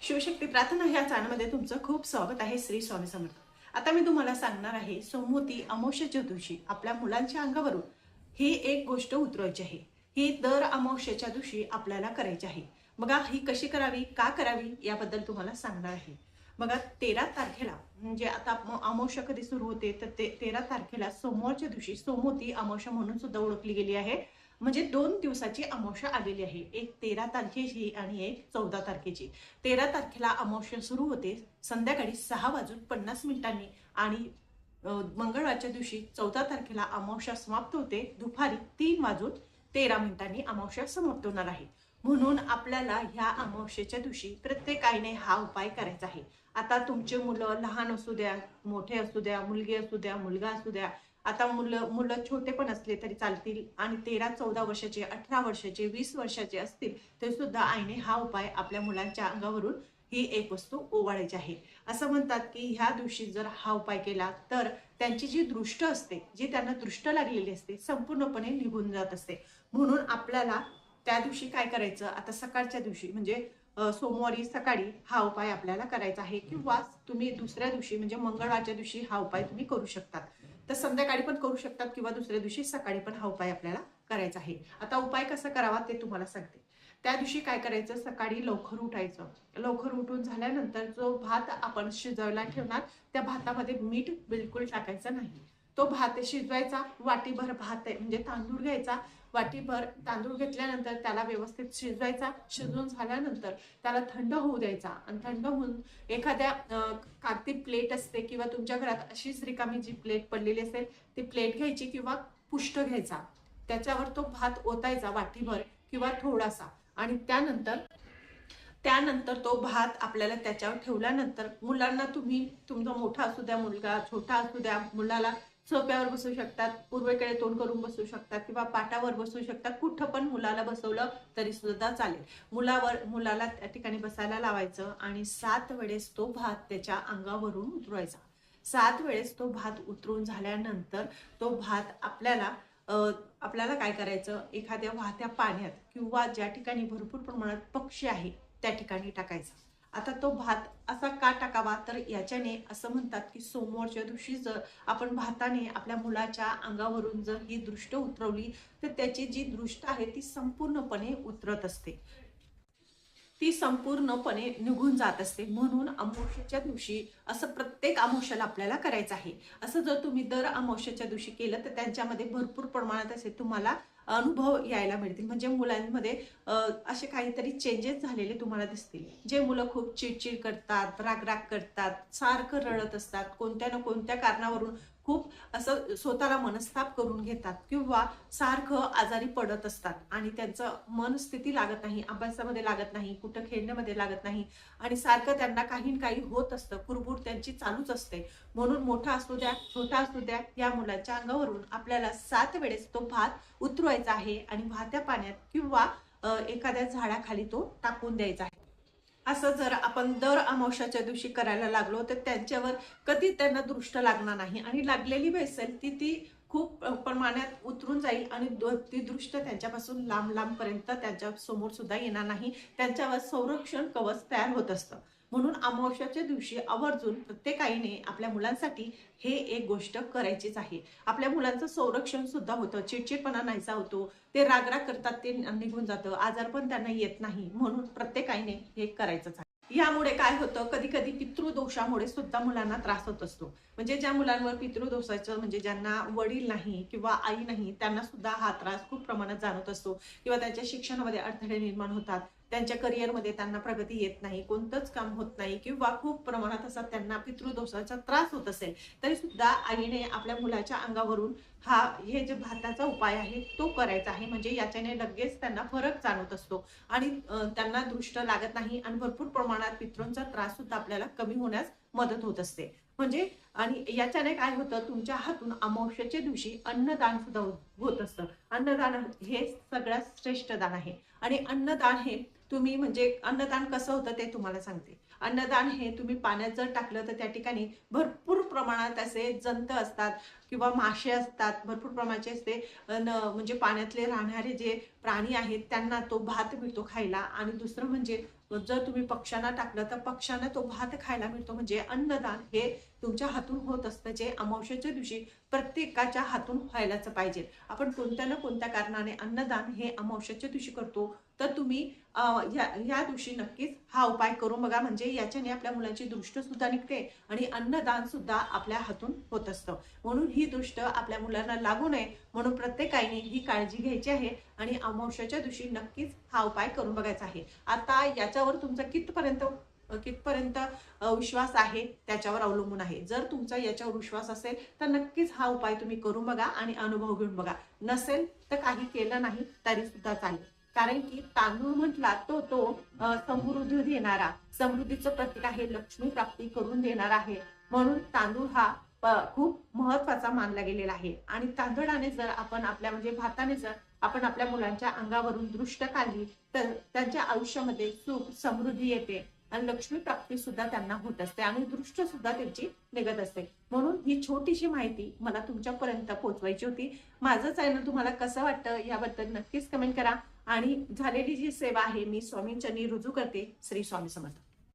शिवशक्ती प्रार्थना ह्या चॅनलमध्ये तुमचं खूप स्वागत आहे. श्री स्वामी समर्थ. आता मी तुम्हाला सांगणार आहे, सोमवती अमावस्येच्या दिवशी आपल्या मुलांच्या अंगावरून ही एक गोष्ट उतरवायची आहे. ही दर अमावस्येच्या दिवशी आपल्याला करायची आहे. बघा ही कशी करावी, का करावी याबद्दल तुम्हाला सांगणार आहे. बघा 13 तारखेला म्हणजे आता अमावस्या कधी सुरू होते तर 13 तारखेला सोमवारच्या दिवशी सोमवती अमावस्या म्हणून सुद्धा ओळखली गेली आहे. म्हणजे 2 दिवसाची अमावस्या आलेली आहे. एक 13 तारखेची आणि एक 14 तारखेची. 13 तारखेला अमावस्या सुरू होते संध्याकाळी 6:50 आणि मंगळवारच्या दिवशी 14 तारखेला अमावस्या समाप्त होते दुपारी 3:13 अमावस्या समाप्त होणार आहे. म्हणून आपल्याला ह्या अमावस्येच्या दिवशी प्रत्येक आईने हा उपाय करायचा आहे. आता तुमचे मुलं लहान असू द्या, मोठे असू द्या, मुलगी असू द्या, मुलगा असू द्या, आता मुलं छोटे पण असले तरी चालतील आणि 13-14 वर्षाचे, 18 वर्षाचे, 20 वर्षाचे असतील तरी सुद्धा आईने हा उपाय आपल्या मुलांच्या अंगावरून ही एक वस्तू ओवाळायची आहे. असं म्हणतात की ह्या दिवशी जर हा उपाय केला तर त्यांची जी दृष्ट असते, जी त्यांना दृष्ट लागलेली असते, संपूर्णपणे निघून जात असते. म्हणून आपल्याला त्या दिवशी काय करायचं, आता सकाळच्या दिवशी म्हणजे सोमवारी सकाळी हा उपाय आपल्याला करायचा आहे किंवा तुम्ही दुसऱ्या दिवशी म्हणजे मंगळवारच्या दिवशी हा उपाय तुम्ही करू शकता. तर संध्याकाळी पण करू शकतात किंवा दुसऱ्या दिवशी सकाळी पण हा उपाय आपल्याला करायचा आहे. आता उपाय कसा करावा ते तुम्हाला सांगते. त्या दिवशी काय करायचं, सकाळी लवकर उठायचं. लवकर उठून झाल्यानंतर जो भात आपण शिजवायला ठेवणार त्या भातामध्ये मीठ बिलकुल टाकायचं नाही. तो भात शिजवायचा, वाटीभर भात आहे म्हणजे तांदूळ घ्यायचा, वाटीभर तांदूळ घेतल्यानंतर त्याला व्यवस्थित शिजवायचा. शिजवून झाल्यानंतर त्याला थंड होऊ द्यायचा आणि थंड होऊन एखाद्या कागदी प्लेट असते किंवा तुमच्या घरात अशीच रिकामी जी प्लेट पडलेली असेल ती प्लेट घ्यायची किंवा पुष्ट घ्यायचा. त्याच्यावर तो भात ओतायचा वाटीभर किंवा थोडासा आणि त्यानंतर त्यानंतर तो भात आपल्याला त्याच्यावर ठेवल्यानंतर मुलांना तुम्ही तुमचा मोठा असू द्या, मुलगा छोटा असू द्या, मुलाला सोफ्यावर बसवू शकतात, पूर्वेकडे तोंड करून बसवू शकतात किंवा पाटावर बसवू शकतात. कुठं पण मुलाला बसवलं तरी सुद्धा चालेल. मुलाला त्या ठिकाणी बसायला लावायचं आणि 7 वेळेस तो भात त्याच्या अंगावरून उतरवायचा. 7 वेळेस तो भात उतरून झाल्यानंतर तो भात आपल्याला काय करायचं, एखाद्या वाहत्या पाण्यात किंवा ज्या ठिकाणी भरपूर प्रमाणात पक्षी आहे त्या ठिकाणी टाकायचा. आता तो भात असा का टाकावा, तर याच्याने असं म्हणतात की सोमवारच्या दिवशी जर आपण भाताने आपल्या मुलाच्या अंगावरून जर ही दृष्ट उतरवली तर त्याची जी दृष्ट आहे ती संपूर्णपणे उतरत असते, ती संपूर्णपणे निघून जात असते. म्हणून अमावस्येच्या दिवशी असं प्रत्येक अमावस्येला आपल्याला करायचं आहे. असं जर तुम्ही दर अमावस्येच्या दिवशी केलं तर त्यांच्यामध्ये भरपूर प्रमाणात असे तुम्हाला अनुभव यायला मिळतील. म्हणजे मुलांमध्ये असे काहीतरी चेंजेस झालेले तुम्हाला दिसतील. जे मुलं खूप चिडचिड करतात, रागराग करतात, सारखं रडत असतात, कोणत्या ना कोणत्या कारणावरून खूप असं स्वतःला मनस्ताप करून घेतात किंवा सारखं आजारी पडत असतात आणि त्यांचं मनस्थिती लागत नाही, अभ्यासामध्ये लागत नाही, कुठं खेळण्यामध्ये लागत नाही आणि सारखं त्यांना काही ना काही होत असतं, कुरबुर त्यांची चालूच असते. म्हणून मोठा असू द्या, छोटा असू द्या, या मुलांच्या अंगावरून आपल्याला 7 वेळेस तो भात उतरवायचा आहे आणि वाहत्या पाण्यात किंवा एखाद्या झाडाखाली तो टाकून द्यायचा आहे. असं जर आपण दर अमावस्याच्या दिवशी करायला लागलो तर त्यांच्यावर कधी त्यांना दृष्ट लागणार नाही आणि लागलेली असेल ती ती खूप प्रमाणात उतरून जाईल आणि ती दृष्ट त्यांच्यापासून लांब लांबपर्यंत त्यांच्या समोर सुद्धा येणार नाही. त्यांच्यावर संरक्षण कवच तयार होत असतं. म्हणून अमावस्याच्या दिवशी आवर्जून प्रत्येक आईने आपल्या मुलांसाठी हे एक गोष्ट करायचीच आहे. आपल्या मुलांचं संरक्षण सुद्धा होतं, चिडचिडपणा नाहीसा होतो, ते रागराग करतात ते निघून जातं, आजार पण त्यांना येत नाही. म्हणून प्रत्येक आईने हे करायचंच आहे. यामुळे काय होतं, कधी कधी पितृदोषामुळे सुद्धा मुलांना त्रास होत असतो. म्हणजे ज्या मुलांवर पितृदोषाचं म्हणजे ज्यांना वडील नाही किंवा आई नाही त्यांना सुद्धा हा त्रास खूप प्रमाणात जाणवत असतो किंवा त्यांच्या शिक्षणामध्ये अडथळे निर्माण होतात, त्यांच्या करिअरमध्ये त्यांना प्रगती येत नाही, कोणतंच काम होत नाही किंवा खूप प्रमाणात असा त्यांना पितृदोषाचा त्रास होत असेल तरी सुद्धा आईने आपल्या मुलाच्या अंगावरून हे जे भाताचा उपाय आहे तो करायचा आहे. म्हणजे याच्याने लगेच त्यांना फरक जाणवत असतो आणि त्यांना दृष्ट लागत नाही आणि भरपूर प्रमाणात पितृंचा त्रास सुद्धा आपल्याला कमी होण्यास मदत होत असते. म्हणजे आणि याच्याने काय होतं, तुमच्या हातून अमावस्येच्या दिवशी अन्नदान सुद्धा होत असतं. अन्नदान हे सगळ्यात श्रेष्ठ दान आहे आणि अन्नदान हे तुम्ही म्हणजे अन्नदान कसं होतं ते तुम्हाला सांगते. अन्नदान हे तुम्ही पाण्यात जर टाकलं तर त्या ठिकाणी भरपूर प्रमाणात असे जंत असतात किंवा मासे असतात, भरपूर प्रमाणाचे असते म्हणजे पाण्यातले राहणारे जे प्राणी आहेत त्यांना तो भात मिळतो खायला आणि दुसरं म्हणजे जर तुम्ही पक्ष्यांना टाकलं तर पक्ष्यांना तो भात खायला मिळतो. म्हणजे अन्नदान हे तुमच्या हातून होत असतं, जे अमावस्येच्या दिवशी प्रत्येकाच्या हातून व्हायलाच पाहिजे. आपण कोणत्या ना कोणत्या कारणाने अन्नदान हे अमावस्येच्या दिवशी करतो, तर तुम्ही या दिवशी नक्कीच हा उपाय करून बघा. म्हणजे याच्याने आपल्या मुलांची दृष्ट सुद्धा निघते आणि अन्नदान सुद्धा आपल्या हातून होत असतं. म्हणून ही दृष्ट आपल्या मुलांना लागू नये म्हणून प्रत्येकाने ही काळजी घ्यायची आहे आणि अमावस्येच्या दिवशी नक्कीच हा उपाय करून बघायचा आहे. आता याच्यावर तुमचा कितपर्यंत कितपर्यंत विश्वास आहे त्याच्यावर अवलंबून आहे. जर तुमचा याच्यावर विश्वास असेल तर नक्कीच हा उपाय तुम्ही करून बघा आणि अनुभव घेऊन बघा. नसेल तर काही केलं नाही तरी सुद्धा चालेल. कारण की तांदूळ म्हटला तो समृद्धी देणारा, समृद्धीचं प्रतीक आहे, लक्ष्मी प्राप्ती करून देणारा आहे. म्हणून तांदूळ हा खूप महत्वाचा मानला गेलेला आहे. आणि तांदळाने जर आपण आपल्या म्हणजे भाताने जर आपण आपल्या मुलांच्या अंगावरून दृष्ट काढली तर त्यांच्या आयुष्यामध्ये सुख समृद्धी येते आणि लक्ष्मी प्राप्ती सुद्धा त्यांना होत असते आणि दृष्ट सुद्धा त्यांची निघत असते. म्हणून ही छोटीशी माहिती मला तुमच्यापर्यंत पोहोचवायची होती. माझं चॅनल तुम्हाला कसं वाटतं याबद्दल नक्कीच कमेंट करा आणि झालेली जी सेवा आहे मी स्वामींच्या रुजू करते. श्री स्वामी समर्थ.